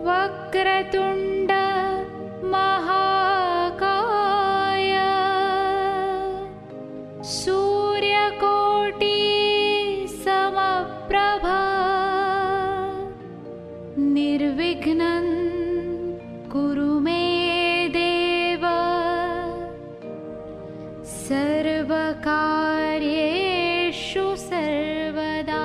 वक्रतुण्ड महाकाय सूर्यकोटि समप्रभा निर्विघ्नं कुरु मे देव सर्वकार्येषु सर्वदा।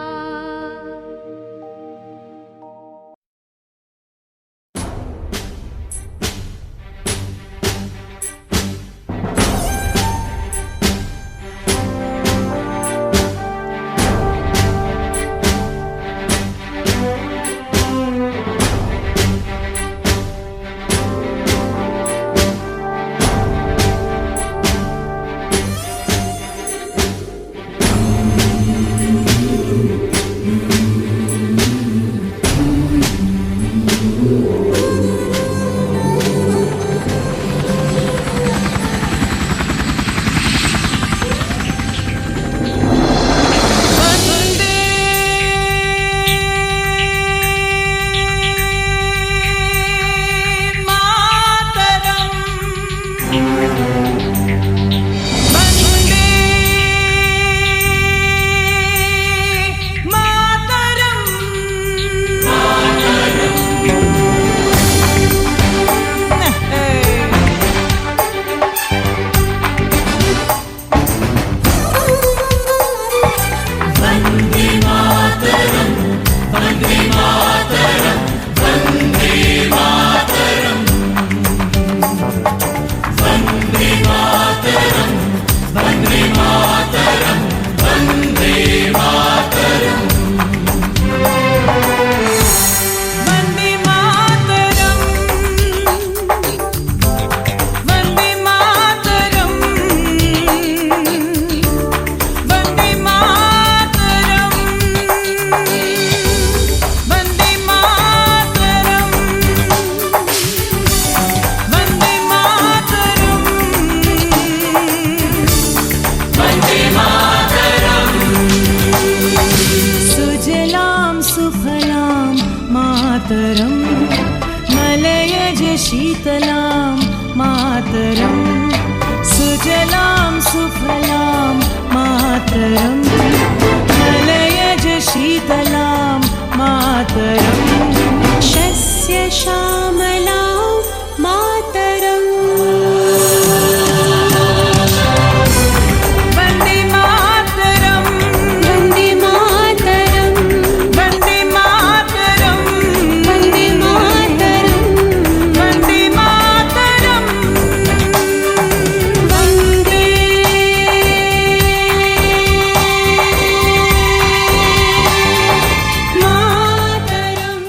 शीतलां मातरं सुजलां सुफलां मातरं मलयज शीतलां मातरं शस्य श्यामलां मातरं वन्दे मातरं वन्दे मातरं वन्दे मातरं वन्दे मातरं वन्दे मातरं वन्दे मातरम्।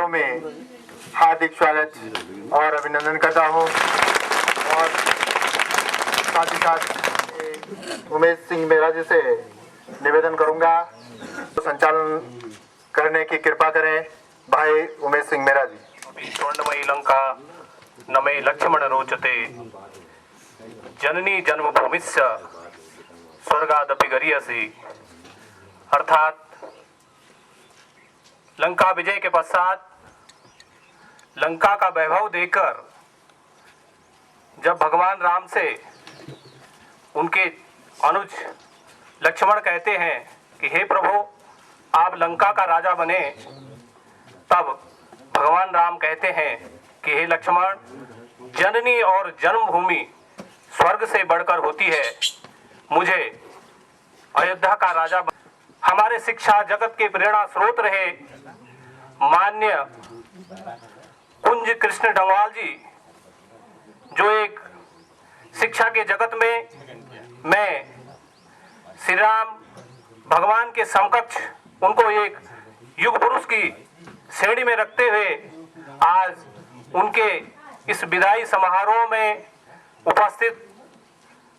समारोह में हार्दिक स्वागत और अभिनंदन करता हूं और साथ ही साथ उमेश सिंह मेहरा जी से निवेदन करूंगा तो संचालन करने की कृपा करें भाई उमेश सिंह मेहरा जी। स्वर्णमयी लंका नमे लक्ष्मण रोचते जननी जन्मभूमिस्य स्वर्गादपि गरीयसी। अर्थात लंका विजय के पश्चात लंका का वैभव देखकर जब भगवान राम से उनके अनुज लक्ष्मण कहते हैं कि हे प्रभु आप लंका का राजा बने, तब भगवान राम कहते हैं कि हे लक्ष्मण जननी और जन्मभूमि स्वर्ग से बढ़कर होती है, मुझे अयोध्या का राजा हमारे शिक्षा जगत के प्रेरणा स्रोत रहे मान्य कुंज कृष्ण डंगवाल जी, जो एक शिक्षा के जगत में मैं श्री राम भगवान के समकक्ष उनको एक युग पुरुष की श्रेणी में रखते हुए आज उनके इस विदाई समारोह में उपस्थित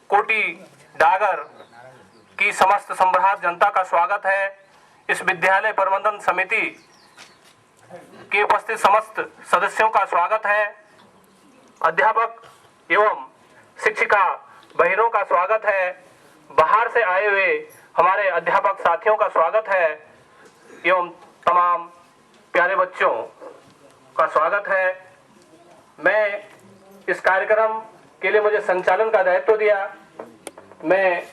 कोटि डागर की समस्त सम्राट जनता का स्वागत है। इस विद्यालय प्रबंधन समिति के उपस्थित समस्त सदस्यों का स्वागत है। अध्यापक एवं शिक्षिका बहनों का स्वागत है। बाहर से आए हुए हमारे अध्यापक साथियों का स्वागत है एवं तमाम प्यारे बच्चों का स्वागत है। मैं इस कार्यक्रम के लिए मुझे संचालन का दायित्व दिया, मैं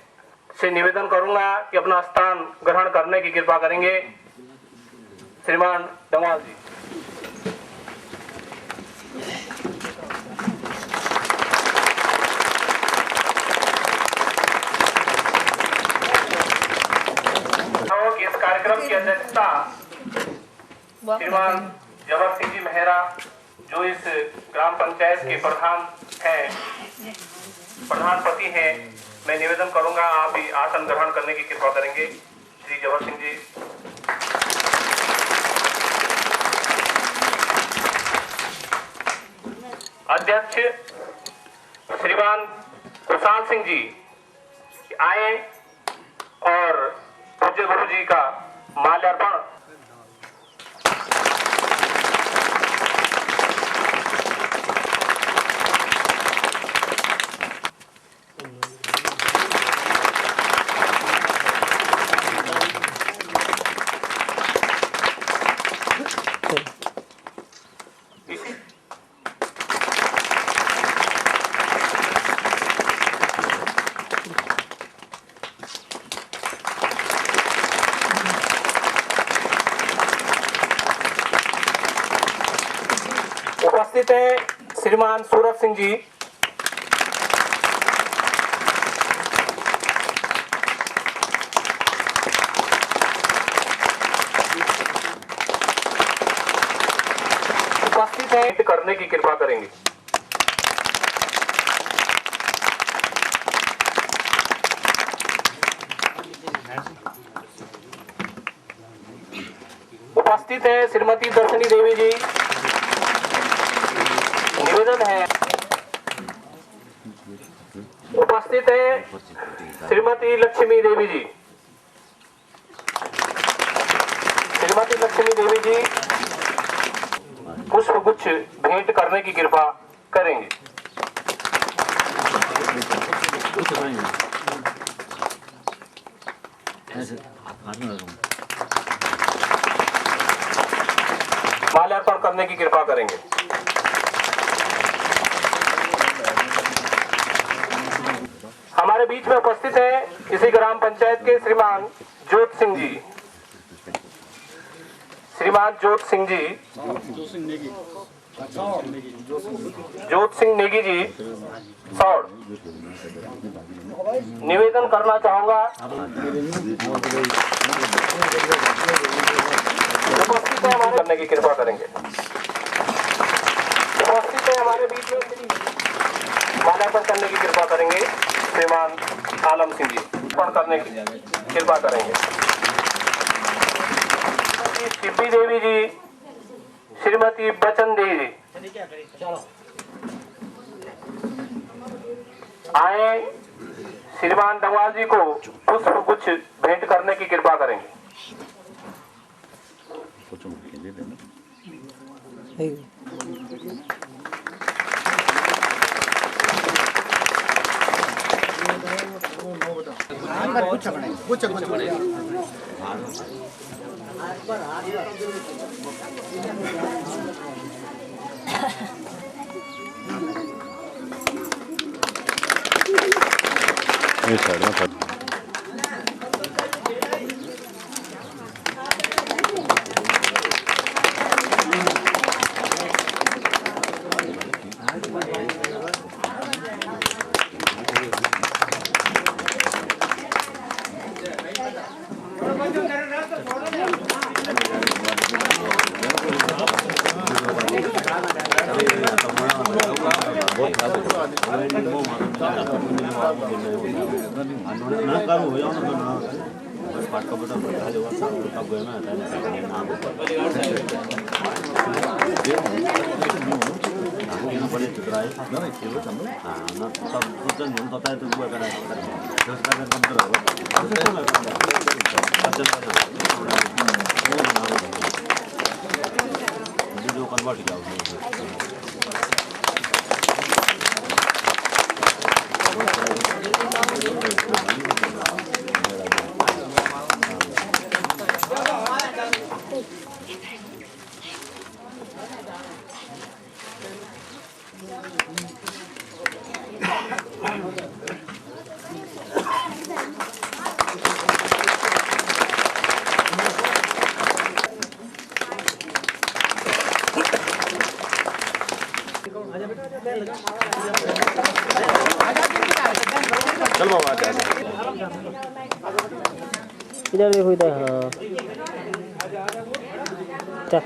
से निवेदन करूंगा कि अपना स्थान ग्रहण करने की कृपा करेंगे श्रीमान डंगवाल जी। इस कार्यक्रम की अध्यक्षता श्रीमान जबर सिंह जी मेहरा, जो इस ग्राम पंचायत के प्रधान हैं, प्रधानपति हैं, मैं निवेदन करूंगा आप भी आसन ग्रहण करने की कृपा करेंगे। श्री जबर सिंह जी। अध्यक्ष श्रीमान कुशाल सिंह जी आए और पूज्य गुरु जी का माल्यार्पण उपस्थित है श्रीमान सूरज सिंह जी। उपस्थित है करने की कृपा करेंगे। उपस्थित है श्रीमती दर्शनी देवी जी। निवेदन है उपस्थित है श्रीमती लक्ष्मी देवी जी। श्रीमती लक्ष्मी देवी जी पुष्प गुच्छ भेंट करने की कृपा करेंगे। माल्यार्पण करने की कृपा करेंगे। हमारे बीच में उपस्थित है इसी ग्राम पंचायत के श्रीमान जोत सिंह जी। श्रीमान जोत सिंह जी, जोत सिंह नेगी जी सौड़। निवेदन करना चाहूंगा उपस्थित है हमारे करने की कृपा करेंगे। उपस्थित है हमारे बीच में माल्यार्पण करने की कृपा करेंगे श्रीमान आलम सिंह जी। करने की कृपा करेंगे शिप्पी देवी जी, श्रीमती बचन देवी आए श्रीमान डंगवाल जी को पुष्प गुच्छ भेंट करने की कृपा करेंगे। ये साइड में कर चल बाबा इधर देखो इधर हाँ चल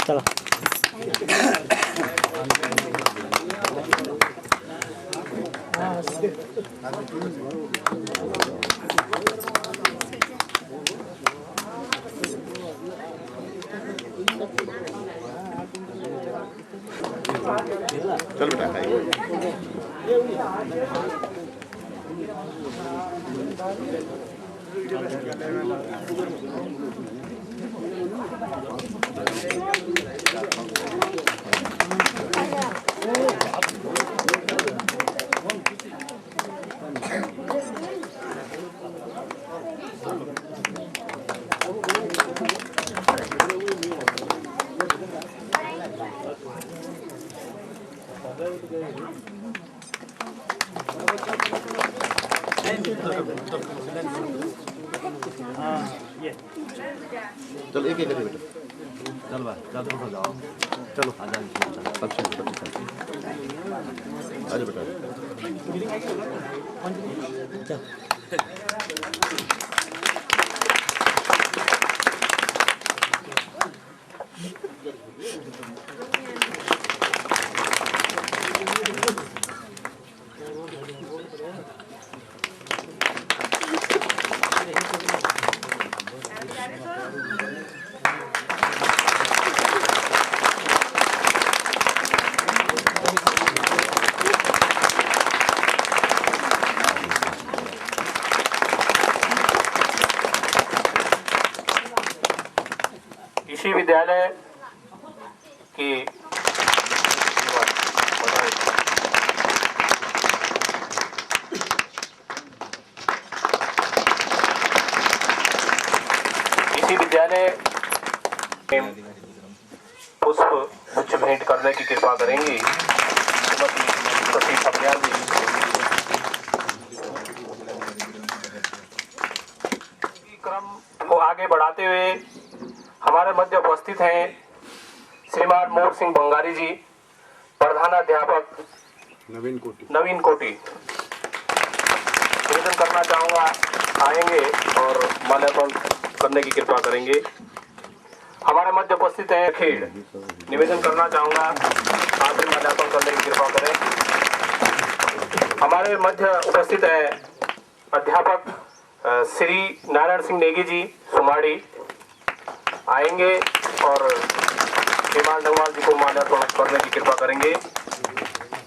चलो चल बेटा खाइए चल एक एक करके बेटा चल बा चल तो जाओ चलो आ जाओ अच्छा अरे बेटा इसी विद्यालय की पुष्प गुच्छ भेंट करने की कृपा करेंगी श्रीमती सती सब्याल जी। क्रम को आगे बढ़ाते हुए हमारे मध्य उपस्थित हैं श्रीमान मोर सिंह बंगारी जी, प्रधानाध्यापक नवीन कोटी। निवेदन करना चाहूँगा आएंगे और माल्यार्पण करने की कृपा करेंगे। हमारे मध्य उपस्थित है खेड़, निवेदन करना चाहूँगा आप भी माल्यार्पण करने की कृपा करें। हमारे मध्य उपस्थित है अध्यापक श्री नारायण सिंह नेगी जी सुमाड़ी, आएंगे और श्रीमान डंगवाल जी को माल्यार्पण करने की कृपा करेंगे।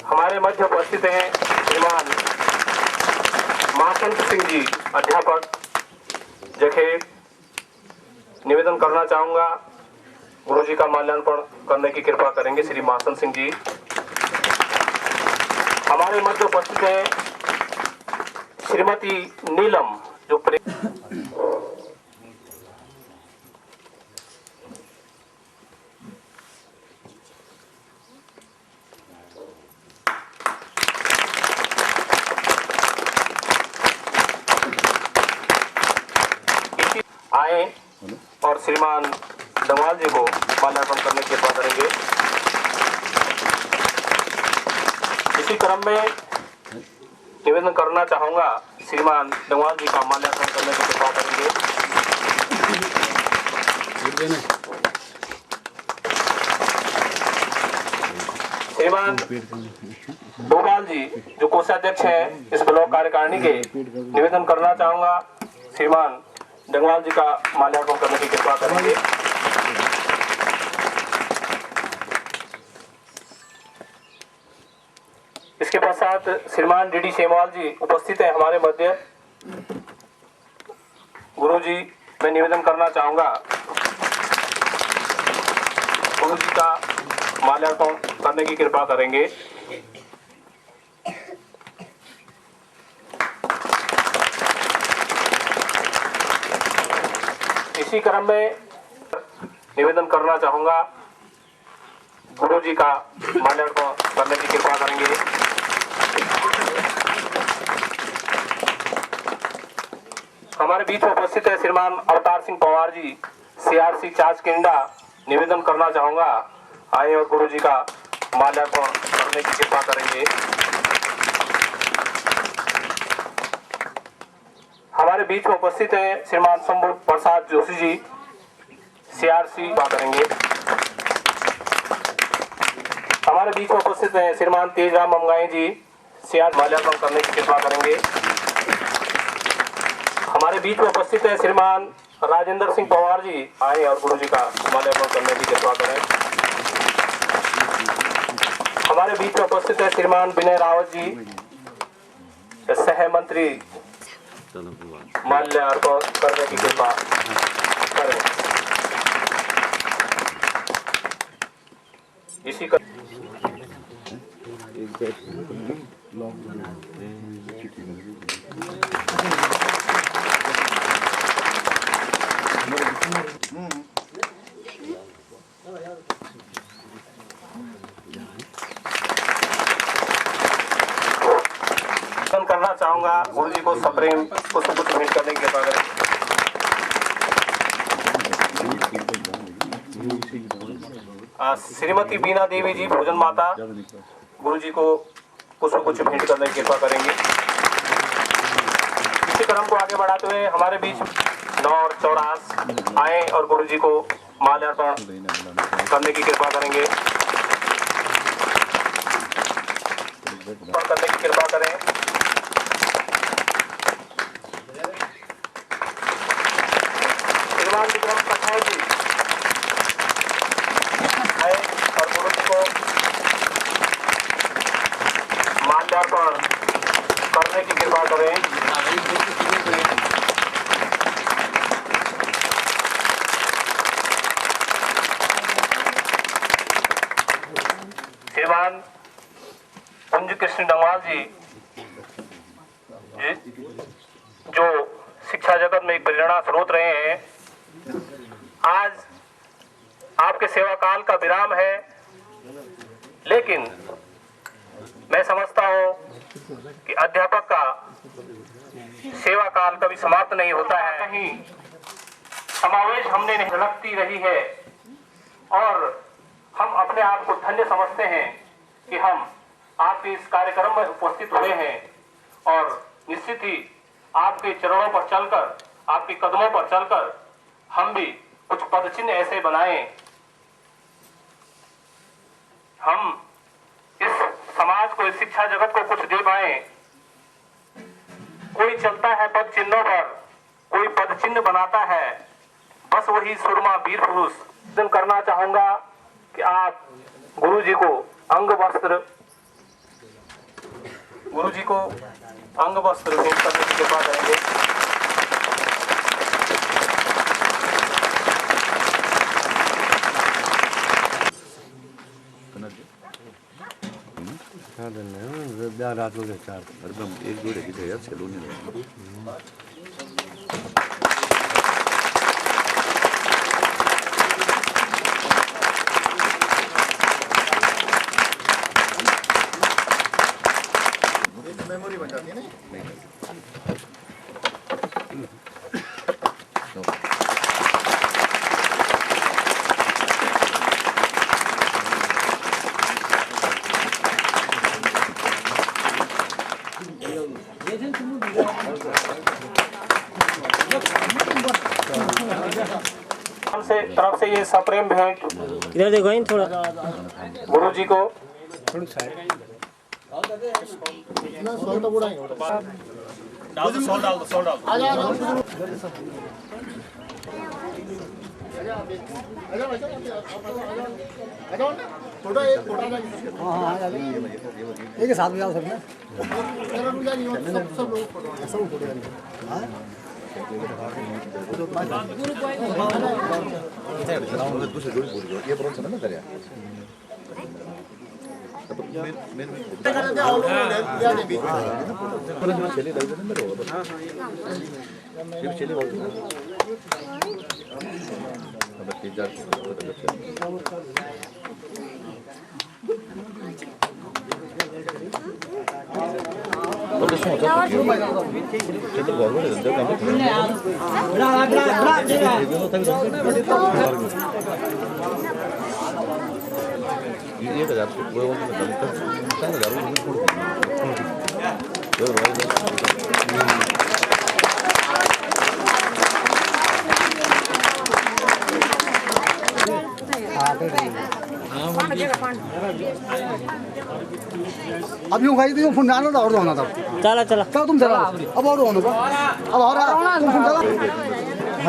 हमारे मध्य उपस्थित हैं श्रीमान महासंत सिंह जी अध्यापक जखेड़, निवेदन करना चाहूँगा गुरु जी का माल्यार्पण करने की कृपा करेंगे श्री महासंत सिंह जी। हमारे मध्य उपस्थित है श्रीमती नीलम जो आए और श्रीमान डंगवाल जी को माल्यार्पण करने की कृपा करेंगे। इसी क्रम में निवेदन करना चाहूँगा श्रीमान डंगवाल जी का माल्यार्पण करने की कृपा करेंगे। श्रीमान डोभाल जी जो कोषाध्यक्ष हैं इस ब्लॉक कार्यकारिणी के, निवेदन करना चाहूँगा श्रीमान डंगवाल जी का माल्यार्पण करने की कृपा करेंगे। इसके पश्चात श्रीमान डी सेमवाल जी उपस्थित है हमारे मध्य। गुरु जी मैं निवेदन करना चाहूँगा गुरु जी का माल्यार्पण करने की कृपा करेंगे। इसी क्रम में निवेदन करना चाहूँगा गुरु जी का माल्यार्पण करने की कृपा करेंगे। हमारे बीच में उपस्थित है श्रीमान Avtar Singh Pawar ji CRC charge kinda, निवेदन करना चाहूँगा आए और गुरु जी का माल्यार्पण करने की कृपा करेंगे। हमारे बीच में उपस्थित है श्रीमान शंभू प्रसाद जोशी जी CRC बात करेंगे। हमारे बीच में उपस्थित है श्रीमान तेजराम अमगाई जी CR माल्यार्पण करने की कृपा करेंगे। हमारे बीच में उपस्थित है श्रीमान राजेंद्र सिंह पवार जी, आए और गुरु जी का माल्यार्पण करने की कृपा करें। हमारे बीच में उपस्थित है श्रीमान विनय रावत जी सह मंत्री, माल्यार्पण करने की कृपा करें। इसी का करना चाहूंगा गुरु जी को सप्रेम को सब कुछ भेंट करने की कृपा करें। श्रीमती बीना देवी जी भोजन माता, गुरु जी को कुछ भेंट करने की कृपा करेंगे। इसी क्रम को आगे बढ़ाते हुए हमारे बीच नौर चौरास आए और गुरु जी को माल्यार्पण करने की कृपा करेंगे। करने की कृपा करें। श्रीमान विक्रम पठाए जी आए और गुरु जी को माल्यार्पण करने की कृपा करें। श्रीमान कुंज कृष्ण डंगवाल जी जो शिक्षा जगत में एक प्रेरणा स्रोत रहे हैं, आज आपके सेवा काल का विराम है, लेकिन मैं समझता हूं कि अध्यापक का सेवा काल कभी समाप्त नहीं होता है। कहीं समावेश हमने नहीं झलकती रही है और हम अपने आप को धन्य समझते हैं कि हम आपके इस कार्यक्रम में उपस्थित हुए हैं और निश्चित ही आपके चरणों पर चलकर, आपके कदमों पर चलकर हम भी कुछ पद चिन्ह ऐसे बनाएं, हम इस समाज को, इस शिक्षा जगत को कुछ दे पाए। कोई चलता है पद चिन्हों पर, कोई पद चिन्ह बनाता है, बस वही सुरमा वीर पुरुष। करना चाहूंगा कि आप गुरु जी को अंग वस्त्र भेंट करने की कृपा करेंगे। रात को 4 एक जोड़े की यार सैलून में मेमोरी बन जाती है ना। से तरफ से ये सप्रेम भेंट इधर देखो इन थोड़ा गुरु जी को। एक साथ में आ सकते हैं। दूसरे जोड़ी बोल ये बरोबर चला ना दरिया चले लग जाने मेरे चले बोल अब 3000 अब यूं खाई तो फोन आना था और होना था। चला चला क्या तुम चला अब और होने का अब और तुम फोन चला।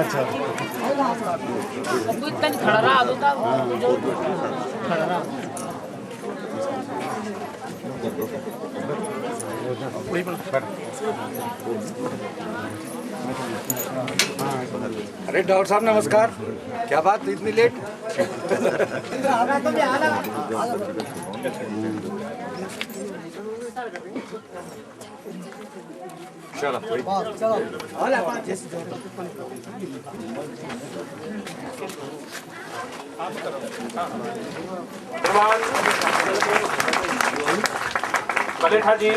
अच्छा खड़ा रहा अरे डॉक्टर साहब नमस्कार। क्या बात इतनी लेट? मलेठा जी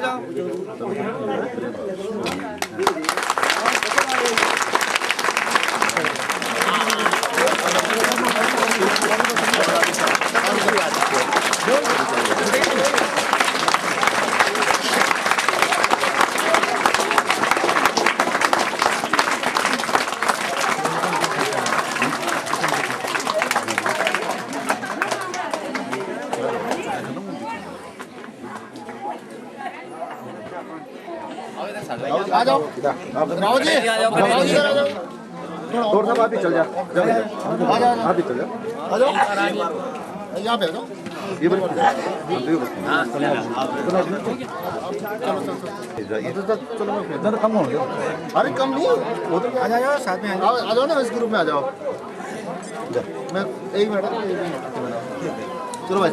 आ जाओ राव जी, थोड़ा सा बात ही चल जा, आ जाओ, आप ही चल जा, आ जाओ। यहाँ पे आ जाओ। ये बस चलो इधर कम हो गया। अरे कम नहीं, उधर आ जाओ साथ में आ जाओ ना, इस ग्रुप में आ जाओ। मैं एक मिनट, चलो भाई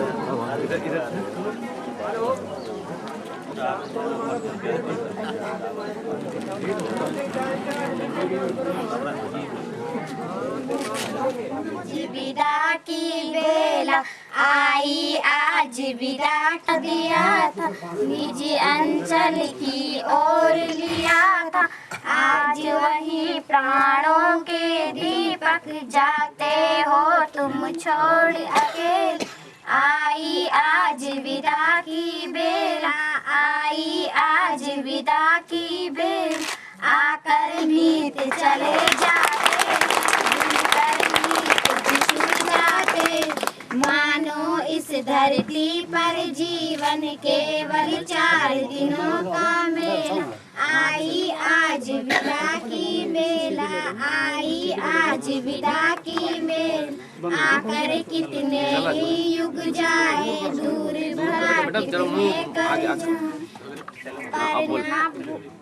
विदा की बेला आई, आज विदा दिया था, निज अंचल की ओर लिया था। आज वही प्राणों के दीपक जाते हो तुम छोड़ अकेले। आई आज विदा की बेला, आई आज विदा की बेला। आकर नीत चले जाते, मिलकर नीत बिछुड़ जाते। मानो इस धरती पर जीवन केवल 4 दिनों का मेला। आई आज विदा की बेला, आई आज विदा की बेला। आकर कितने ही युग जाए, दूर भला कितने कर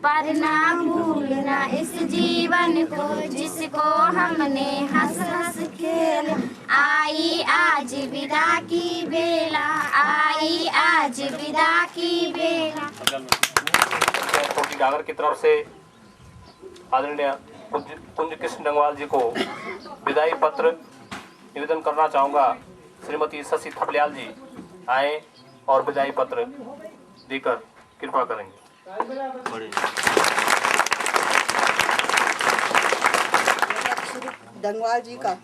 पर ना भूलना इस जीवन को, जिसको हमने हंस हंस खेल। आई आज विदा की बेला, आई आज विदा की बेला। छोटी डागर की तरफ से आदरणीय कुंज कृष्ण डंगवाल जी को विदाई पत्र निवेदन करना चाहूँगा। श्रीमती शशि थपलियाल जी आए और विदाई पत्र देकर कृपा करेंगे। डंगवाल जी का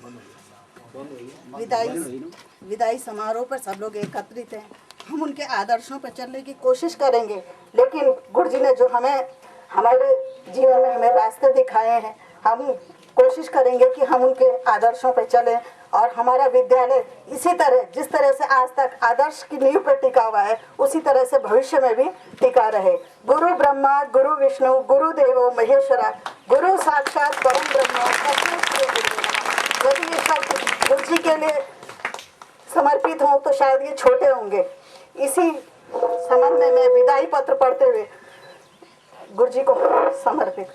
विदाई समारोह पर सब लोग एकत्रित हैं। हम उनके आदर्शों पर चलने की कोशिश करेंगे, लेकिन गुरु जी ने जो हमें हमारे जीवन में हमें रास्ते दिखाए हैं, हम कोशिश करेंगे कि हम उनके आदर्शों पर चलें और हमारा विद्यालय इसी तरह, जिस तरह से आज तक आदर्श की नींव पर टिका हुआ है, उसी तरह से भविष्य में भी टिका रहे। गुरु ब्रह्मा गुरु विष्णु गुरु देवो महेश्वरा, गुरु साक्षात परम ब्रह्म। यदि ये शब्द गुरु जी के लिए समर्पित हों तो शायद ये छोटे होंगे। इसी संबंध में मैं विदाई पत्र पढ़ते हुए गुरु जी को समर्पित।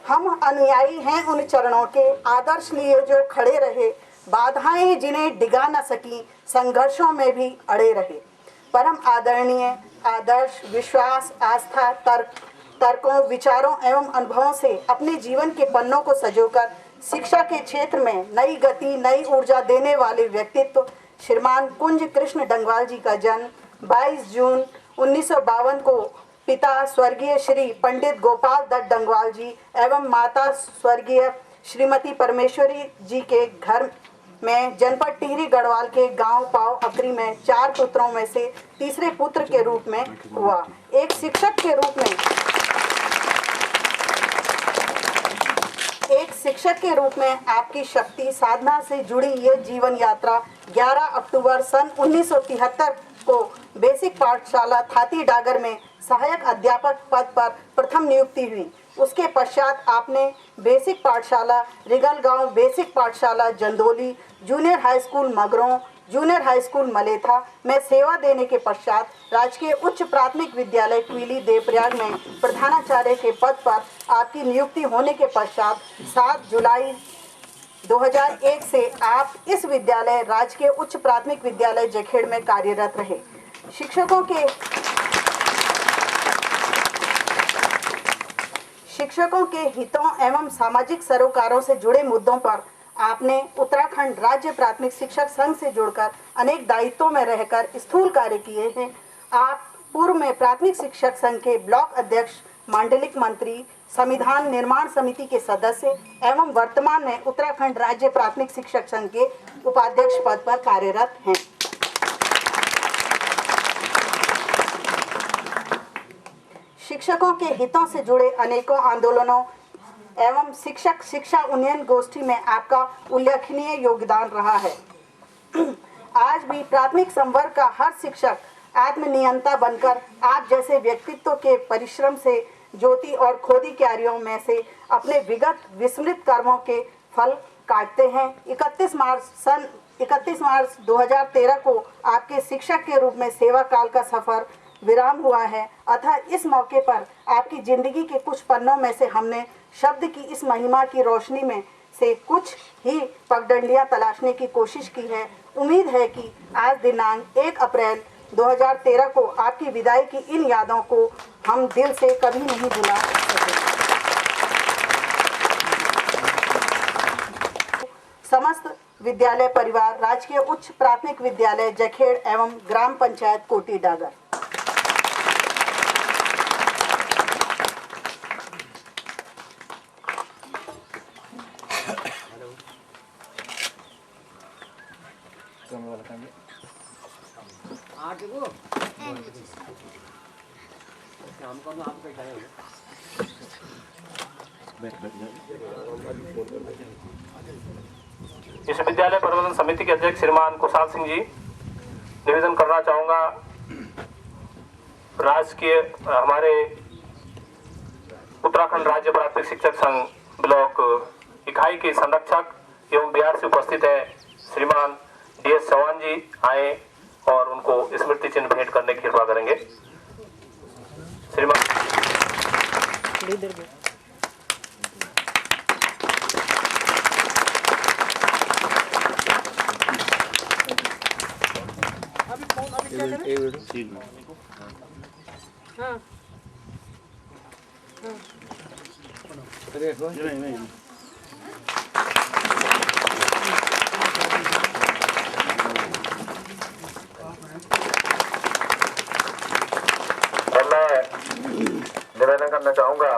हम अनुयायी हैं उन चरणों के, आदर्श लिए जो खड़े रहे। बाधाएं जिन्हें डिगा न सकी, संघर्षों में भी अड़े रहे। परम आदरणीय आदर्श, विश्वास, आस्था, तर्कों, विचारों एवं अनुभवों से अपने जीवन के पन्नों को सजोकर शिक्षा के क्षेत्र में नई गति, नई ऊर्जा देने वाले व्यक्तित्व श्रीमान कुंज कृष्ण डंगवाल जी का जन्म 22 जून 1952 को पिता स्वर्गीय श्री पंडित गोपाल दत्त डंगवाल जी एवं माता स्वर्गीय श्रीमती परमेश्वरी जी के घर में जनपद टिहरी गढ़वाल के गांव पाव अकरी में 4 पुत्रों में से तीसरे पुत्र के रूप में हुआ। एक शिक्षक के रूप में आपकी शक्ति साधना से जुड़ी ये जीवन यात्रा 11 अक्टूबर सन 1973 को बेसिक पाठशाला थाती डागर में सहायक अध्यापक पद पर प्रथम नियुक्ति हुई। उसके पश्चात आपने बेसिक पाठशाला रिगलगांव, बेसिक पाठशाला Jandoli, junior high school Magron, junior high school Maletha में सेवा देने के पश्चात राजकीय उच्च प्राथमिक विद्यालय क्विली देवप्रयाग में प्रधानाचार्य के पद पर आपकी नियुक्ति होने के पश्चात 7 जुलाई 2001 से आप इस विद्यालय राजकीय उच्च प्राथमिक विद्यालय जखेड़ में कार्यरत रहे। शिक्षकों के हितों एवं सामाजिक सरोकारों से जुड़े मुद्दों पर आपने उत्तराखंड राज्य प्राथमिक शिक्षक संघ से जुड़कर अनेक दायित्वों में रहकर स्थूल कार्य किए हैं। आप पूर्व में प्राथमिक शिक्षक संघ के ब्लॉक अध्यक्ष, मांडलिक मंत्री, संविधान निर्माण समिति के सदस्य एवं वर्तमान में उत्तराखंड राज्य प्राथमिक शिक्षक संघ के उपाध्यक्ष पद पर कार्यरत हैं। शिक्षकों के हितों से जुड़े अनेकों आंदोलनों एवं शिक्षक शिक्षा उन्नयन गोष्ठी में आपका उल्लेखनीय योगदान रहा है। आज भी प्राथमिक संवर्ग का हर शिक्षक आत्मनियंता बनकर आप जैसे व्यक्तित्व के परिश्रम से ज्योति और खोदी क्यारियों में से अपने विगत विस्मृत कर्मों के फल काटते हैं। 31 मार्च 2013 को आपके शिक्षक के रूप में सेवा काल का सफर विराम हुआ है। अतः इस मौके पर आपकी जिंदगी के कुछ पन्नों में से हमने शब्द की इस महिमा की रोशनी में से कुछ ही पगडंडियां तलाशने की कोशिश की है। उम्मीद है कि आज दिनांक 1 अप्रैल 2013 को आपकी विदाई की इन यादों को हम दिल से कभी नहीं भुला सकेंगे। समस्त विद्यालय परिवार राजकीय उच्च प्राथमिक विद्यालय जखेड़ एवं ग्राम पंचायत कोटी डागर। इस विद्यालय प्रबंधन समिति के अध्यक्ष श्रीमान कुशाल सिंह जी, निवेदन करना चाहूंगा राजकीय हमारे उत्तराखंड राज्य प्राथमिक शिक्षक संघ ब्लॉक इकाई के संरक्षक एवं बिहार से उपस्थित है श्रीमान DS चौहान जी आए और उनको स्मृति चिन्ह भेंट करने की कृपा करेंगे। श्रीमान निवेदन करना चाहूंगा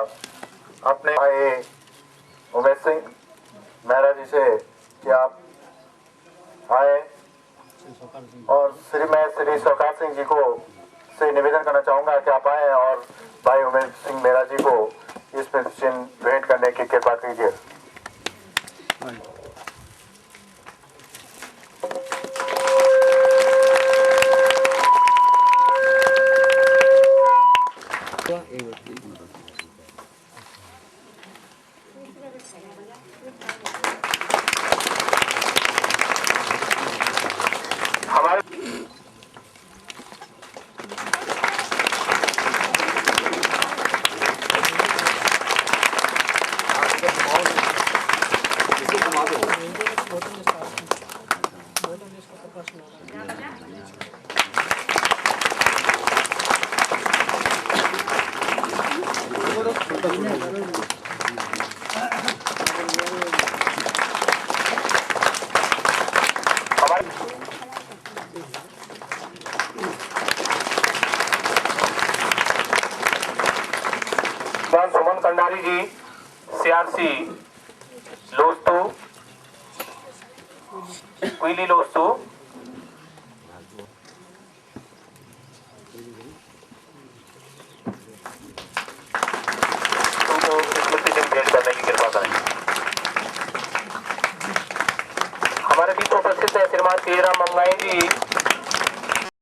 अपने भाई उमेश सिंह मेहरा जी से कि आप आए और श्री सौकार सिंह जी को से निवेदन करना चाहूंगा कि आप आए और भाई उमेश सिंह मेहरा जी को इस चिन्ह भेंट करने की कृपा कीजिए। सुमन कंडारी जी CRC लोस्तु कुइली लोस्तु उनको स्मृति चिन्ह भेंट करने की कृपा करें। हमारे बीच उपस्थित है श्रीमान राम मंगाई जी